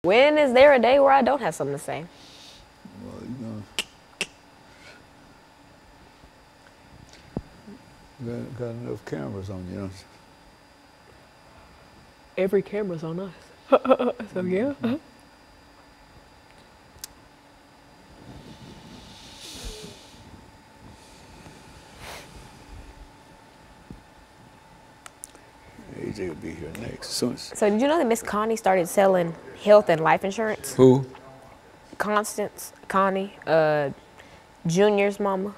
When is there a day where I don't have something to say? Well, you got enough cameras on you. Every camera's on us. So yeah. AJ will be here next. So did you know that Miss Connie started selling health and life insurance? Who? Connie, Junior's mama.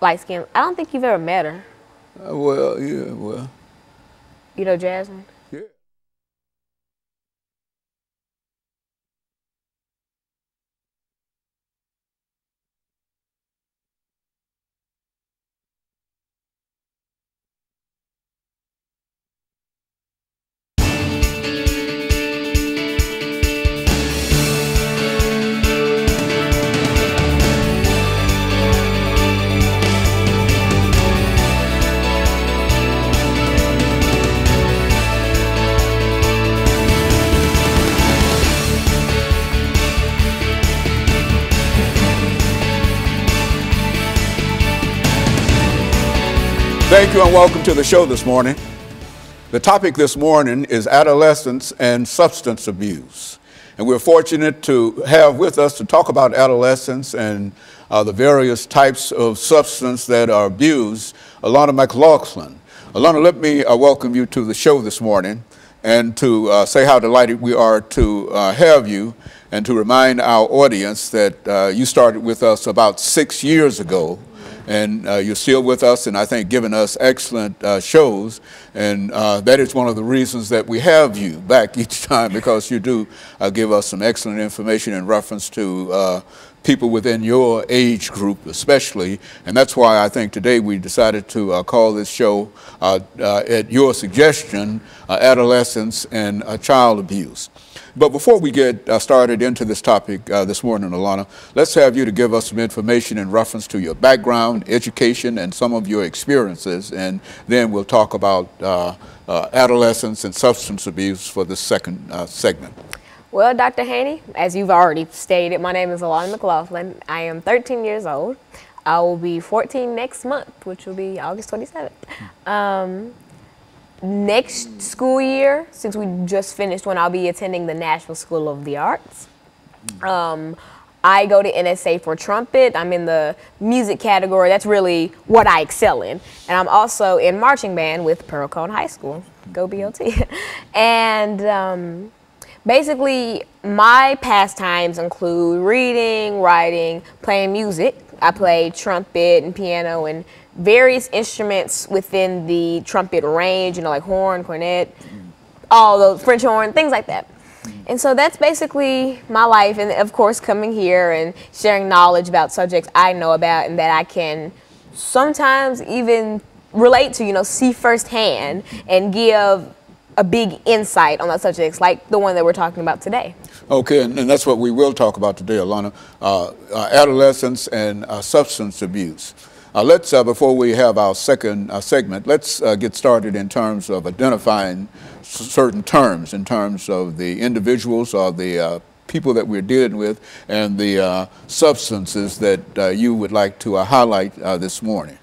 Light skin. I don't think you've ever met her. Well, yeah, well. You know Jasmine? Yeah. Thank you and welcome to the show this morning. The topic this morning is adolescence and substance abuse. And we're fortunate to have with us to talk about adolescence and the various types of substance that are abused, Alana McLaughlin. Alana, let me welcome you to the show this morning and to say how delighted we are to have you and to remind our audience that you started with us about 6 years ago. And you're still with us, and I think giving us excellent shows. And that is one of the reasons that we have you back each time, because you do give us some excellent information in reference to people within your age group especially. And that's why I think today we decided to call this show, at your suggestion, Adolescence and Child Abuse. But before we get started into this topic this morning, Alana, let's have you to give us some information in reference to your background, education, and some of your experiences, and then we'll talk about adolescence and substance abuse for the second segment. Well, Dr. Haney, as you've already stated, my name is Alana McLaughlin. I am 13 years old. I will be 14 next month, which will be August 27th. Next school year, since we just finished one, I'll be attending the Nashville School of the Arts. I go to NSA for trumpet. I'm in the music category. That's really what I excel in. And I'm also in marching band with Pearl Cone High School. Go BOT. And basically, my pastimes include reading, writing, playing music. I play trumpet and piano and various instruments within the trumpet range, you know, like horn, cornet, all those, French horn, things like that. And so that's basically my life, and of course coming here and sharing knowledge about subjects I know about and that I can sometimes even relate to, you know, see firsthand and give a big insight on those subjects like the one that we're talking about today. Okay, and that's what we will talk about today, Alana, adolescence and substance abuse. Let's, before we have our second segment, let's get started in terms of identifying certain terms in terms of the individuals or the people that we're dealing with and the substances that you would like to highlight this morning.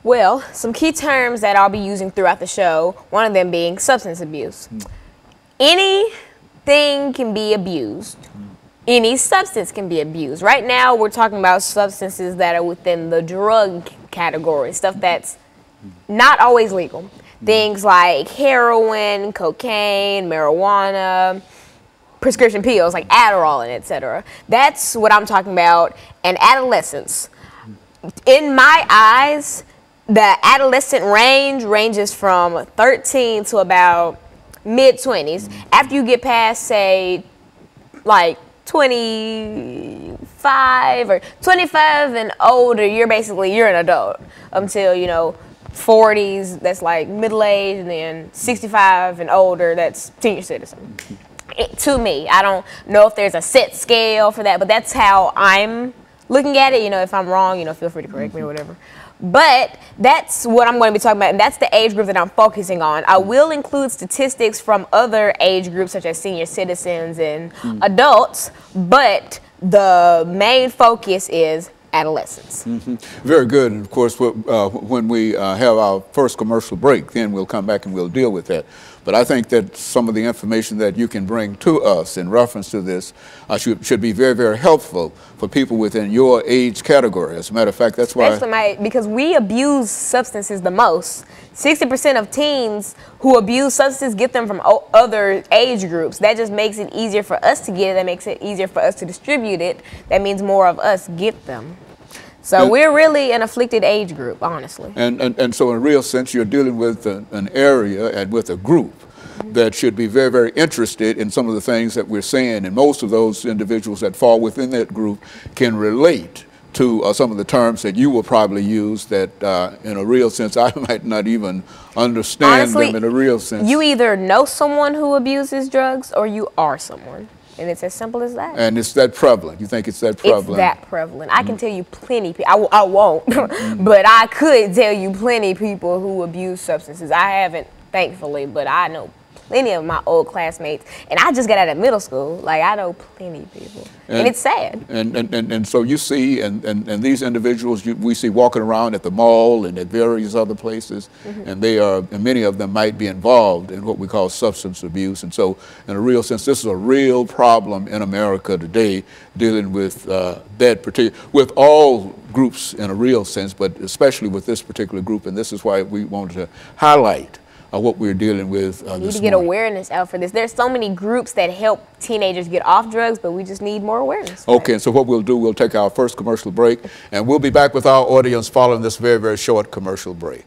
Well, some key terms that I'll be using throughout the show, one of them being substance abuse. Anything can be abused. Any substance can be abused. Right now, we're talking about substances that are within the drug category, stuff that's not always legal. Things like heroin, cocaine, marijuana, prescription pills like Adderall and etc. That's what I'm talking about. And adolescence. In my eyes, the adolescent ranges from 13 to about mid-20s. After you get past, say, like 25 or 25 and older, you're an adult until, you know, 40s, that's like middle age, and then 65 and older, that's senior citizen. To me, I don't know if there's a set scale for that, but that's how I'm looking at it. You know, if I'm wrong, you know, feel free to correct me or whatever. But that's what I'm going to be talking about, and that's the age group that I'm focusing on. I will include statistics from other age groups, such as senior citizens and adults, but the main focus is adolescents. Very good. And of course, when we have our first commercial break, then we'll come back and we'll deal with that. But I think that some of the information that you can bring to us in reference to this should be very, very helpful for people within your age category. As a matter of fact, that's why. Because we abuse substances the most. 60% of teens who abuse substances get them from other age groups. That just makes it easier for us to get it. That makes it easier for us to distribute it. That means more of us get them. So we're really an afflicted age group, honestly. And so in a real sense, you're dealing with an area and with a group that should be very, very interested in some of the things that we're saying. And most of those individuals that fall within that group can relate to some of the terms that you will probably use that in a real sense, I might not even understand. Honestly, them in a real sense. You either know someone who abuses drugs or you are someone. And it's as simple as that. And it's that prevalent. You think it's that prevalent? It's that prevalent. I can tell you plenty. I won't, but I could tell you plenty of people who abuse substances. I haven't, thankfully, but I know plenty of my old classmates. And I just got out of middle school. Like, I know plenty of people. And it's sad. And so you see, and these individuals we see walking around at the mall and at various other places, and many of them might be involved in what we call substance abuse. And so in a real sense, this is a real problem in America today, dealing with with all groups in a real sense, but especially with this particular group. And this is why we wanted to highlight what we're dealing with We need to get awareness out for this. There's so many groups that help teenagers get off drugs, but we just need more awareness. Okay, and so what we'll do, we'll take our first commercial break, and we'll be back with our audience following this very, very short commercial break.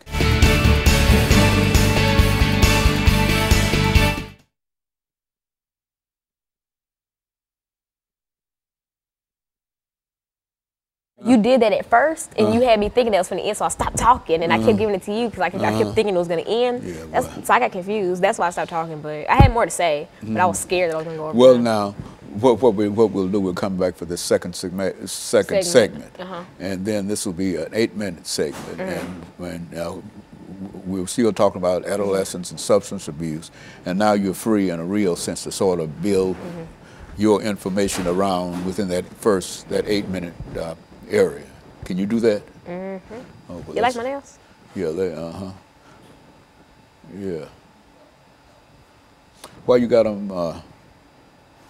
You did that at first, and you had me thinking that was going to end, so I stopped talking, and I kept giving it to you because I kept thinking it was going to end. Yeah, so I got confused. That's why I stopped talking, but I had more to say, but I was scared that I was going to go over. Well, now, what we'll do, we'll come back for the second segment. And then this will be an 8-minute segment, and we're still talking about adolescence and substance abuse, and now you're free in a real sense to sort of build your information around within that 8-minute area. Can you do that? Oh, well, you like my nails? Yeah, yeah. Well, you got them,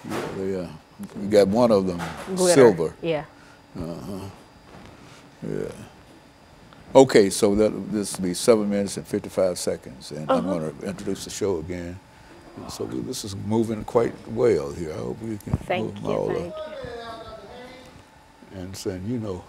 you got one of them glitter. Silver. Yeah. Yeah. Okay, so this will be 7 minutes and 55 seconds, and I'm going to introduce the show again. So this is moving quite well here. I hope we can thank move all you. And saying, you know,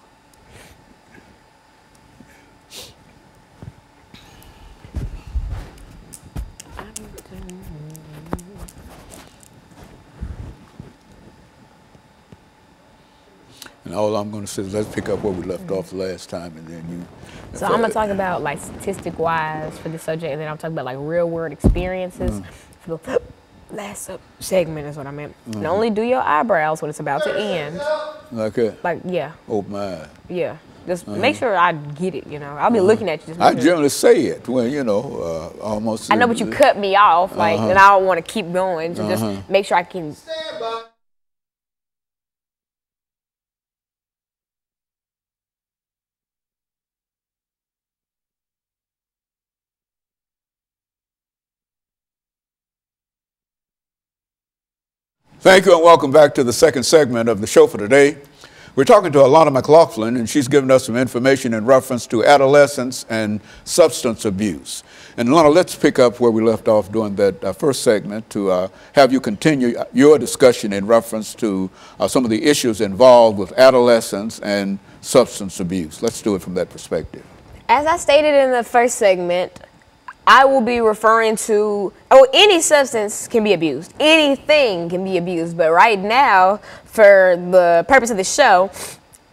and all I'm going to say is let's pick up where we left off last time, and then you. So I'm going to talk about like statistic-wise for this subject, and then I'm talking about like real-world experiences for the last segment is what I meant. And only do your eyebrows when it's about to end. Like that? Like, yeah. Open my eye. Yeah. Just make sure I get it, you know. I'll be looking at you. Just I generally say it when, you know, almost. I know, but you cut me off, like, and I don't want to keep going. So just make sure I can. Thank you and welcome back to the second segment of the show for today. We're talking to Alana McLaughlin, and she's given us some information in reference to adolescence and substance abuse. And Alana, let's pick up where we left off during that first segment to have you continue your discussion in reference to some of the issues involved with adolescence and substance abuse. Let's do it from that perspective. As I stated in the first segment, I will be referring to, any substance can be abused. Anything can be abused. But right now, for the purpose of the show,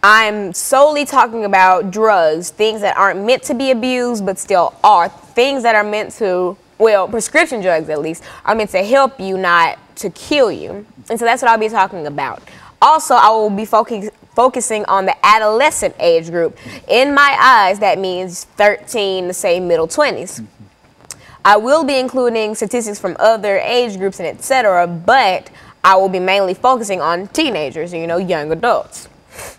I'm solely talking about drugs, things that aren't meant to be abused, but still are. Things that are meant to, well, prescription drugs at least, are meant to help you, not to kill you. And so that's what I'll be talking about. Also, I will be focusing focusing on the adolescent age group. In my eyes, that means 13 to say middle 20s. I will be including statistics from other age groups and etc., but I will be mainly focusing on teenagers, you know, young adults.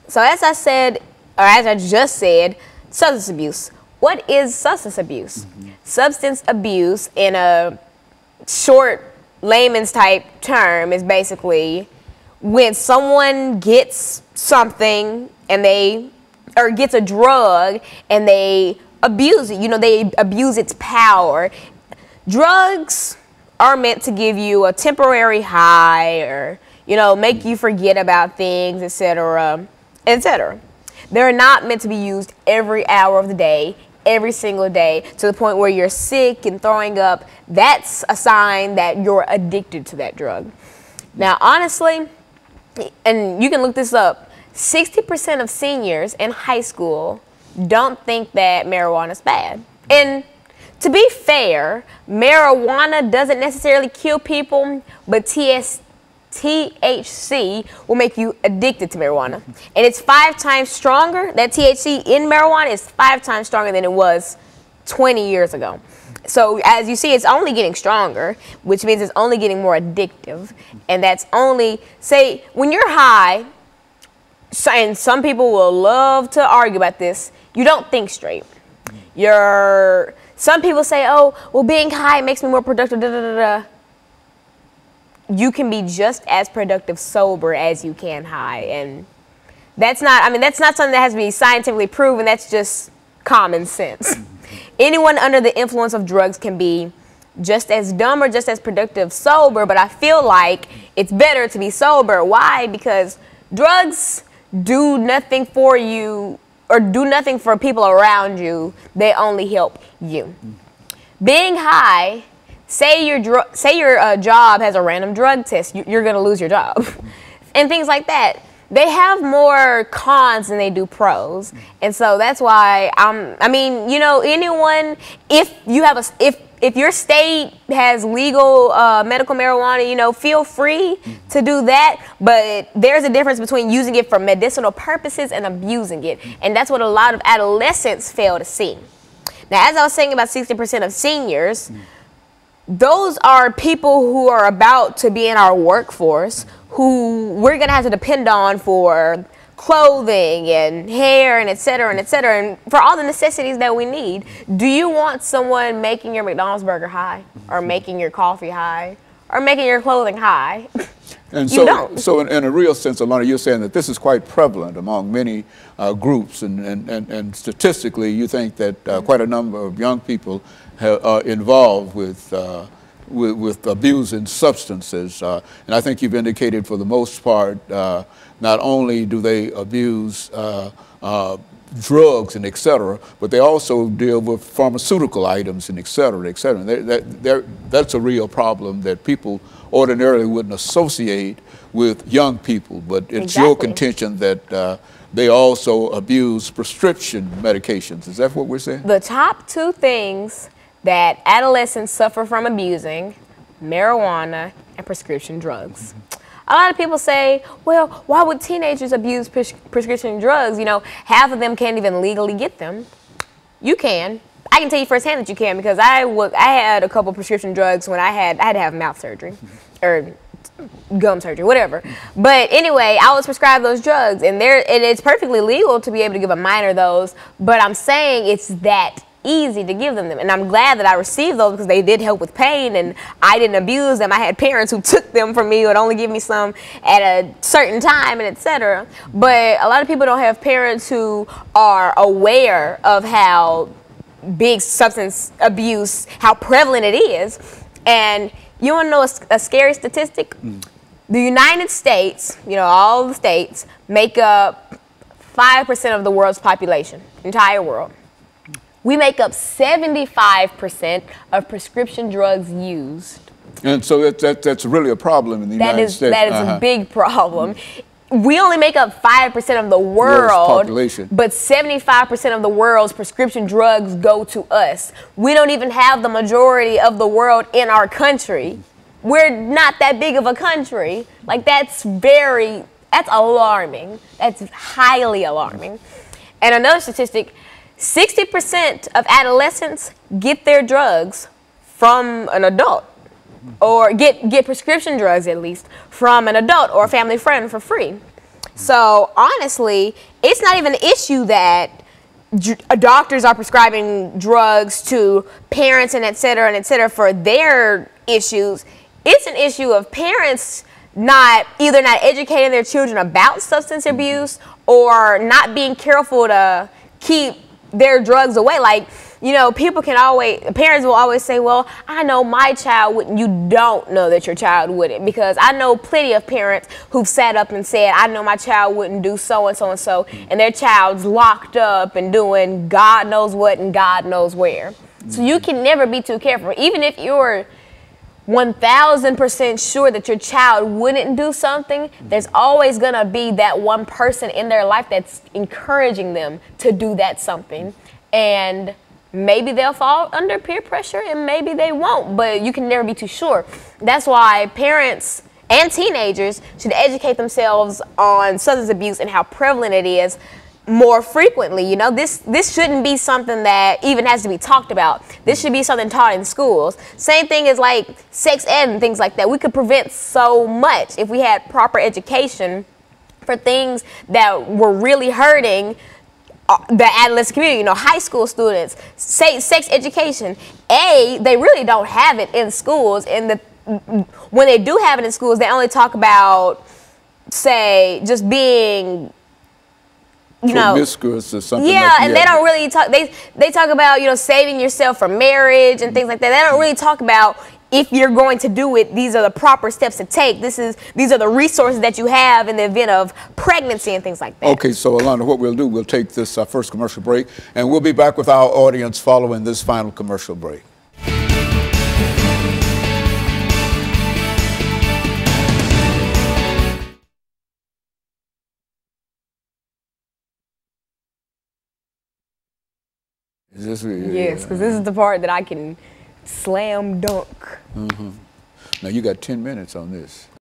So as I said, or as I just said, substance abuse. What is substance abuse? Substance abuse, in a short layman's type term, is basically when someone gets something and gets a drug and they abuse it. You know, they abuse its power. Drugs are meant to give you a temporary high, or, you know, make you forget about things, etc., etc. They're not meant to be used every hour of the day, every single day, to the point where you're sick and throwing up. That's a sign that you're addicted to that drug. Now, honestly, and you can look this up, 60% of seniors in high school don't think that marijuana is bad. And to be fair, marijuana doesn't necessarily kill people, but THC will make you addicted to marijuana. And it's 5 times stronger. That THC in marijuana is 5 times stronger than it was 20 years ago. So as you see, it's only getting stronger, which means it's only getting more addictive. And that's only, say, when you're high, and some people will love to argue about this, you don't think straight. Some people say, oh, well, being high makes me more productive, da, da, da, da. You can be just as productive sober as you can high. And that's not something that has to be scientifically proven. That's just common sense. Anyone under the influence of drugs can be just as dumb or just as productive sober, but I feel like it's better to be sober. Why? Because drugs do nothing for you or do nothing for people around you. They only help you. Being high, say your job has a random drug test, you're going to lose your job. And things like that. They have more cons than they do pros. And so that's why, I mean, you know, anyone, if your state has legal medical marijuana, you know, feel free to do that. But there's a difference between using it for medicinal purposes and abusing it. And that's what a lot of adolescents fail to see. Now, as I was saying about 60% of seniors, those are people who are about to be in our workforce, who we're going to have to depend on for clothing and hair and et cetera, and for all the necessities that we need. Do you want someone making your McDonald's burger high, or making your coffee high, or making your clothing high? And you don't. So in a real sense, Alana, you're saying that this is quite prevalent among many groups, and statistically, you think that quite a number of young people are involved with abusing substances. And I think you've indicated for the most part, not only do they abuse drugs and et cetera, but they also deal with pharmaceutical items and et cetera, et cetera. That's a real problem that people ordinarily wouldn't associate with young people, but it's your contention that they also abuse prescription medications. Is that what we're saying? The top 2 things that adolescents suffer from abusing: marijuana and prescription drugs. A lot of people say, well, why would teenagers abuse prescription drugs? You know, half of them can't even legally get them. You can. I can tell you firsthand that you can, because I had a couple prescription drugs when I had to have mouth surgery or gum surgery, whatever. But anyway, I was prescribed those drugs, and it's perfectly legal to be able to give a minor those, but I'm saying it's that easy to give them. And I'm glad that I received those, because they did help with pain and I didn't abuse them. I had parents who took them from me, would only give me some at a certain time and etc. But a lot of people don't have parents who are aware of how big substance abuse, how prevalent it is. And you want to know a scary statistic? The United States, you know, all the states, make up 5% of the world's population, entire world. We make up 75% of prescription drugs used. And so that's really a problem in the United States. That is a big problem. We only make up 5% of the world's population, but 75% of the world's prescription drugs go to us. We don't even have the majority of the world in our country. We're not that big of a country. Like, that's very That's alarming. That's highly alarming. And another statistic, 60% of adolescents get their drugs from an adult, or get prescription drugs at least from an adult or a family friend for free. So honestly, it's not even an issue that doctors are prescribing drugs to parents and et cetera for their issues. It's an issue of parents either not educating their children about substance abuse or not being careful to keep their drugs away. Like, you know, parents will always say, well, I know my child wouldn't. You don't know that your child wouldn't, because I know plenty of parents who've sat up and said, I know my child wouldn't do so and so and so, and their child's locked up and doing God knows what and God knows where. So you can never be too careful. Even if you're 1000% sure that your child wouldn't do something, there's always going to be that one person in their life that's encouraging them to do that something. And maybe they'll fall under peer pressure and maybe they won't, but you can never be too sure. That's why parents and teenagers should educate themselves on substance abuse and how prevalent it is more frequently. You know, this shouldn't be something that even has to be talked about. This should be something taught in schools. Same thing as like sex ed and things like that. We could prevent so much if we had proper education for things that were really hurting the adolescent community. You know, high school students, sex education. They really don't have it in schools, and when they do have it in schools, they only talk about, say, just being, you know, promiscuous or something. Yeah, and they don't really talk. They talk about, you know, saving yourself for marriage and things like that. They don't really talk about, if you're going to do it, these are the proper steps to take. These are the resources that you have in the event of pregnancy and things like that. Okay, so Alana, what we'll do, we'll take this first commercial break, and we'll be back with our audience following this final commercial break. Is this, Yes, because this is the part that I can slam dunk. Now you got 10 minutes on this.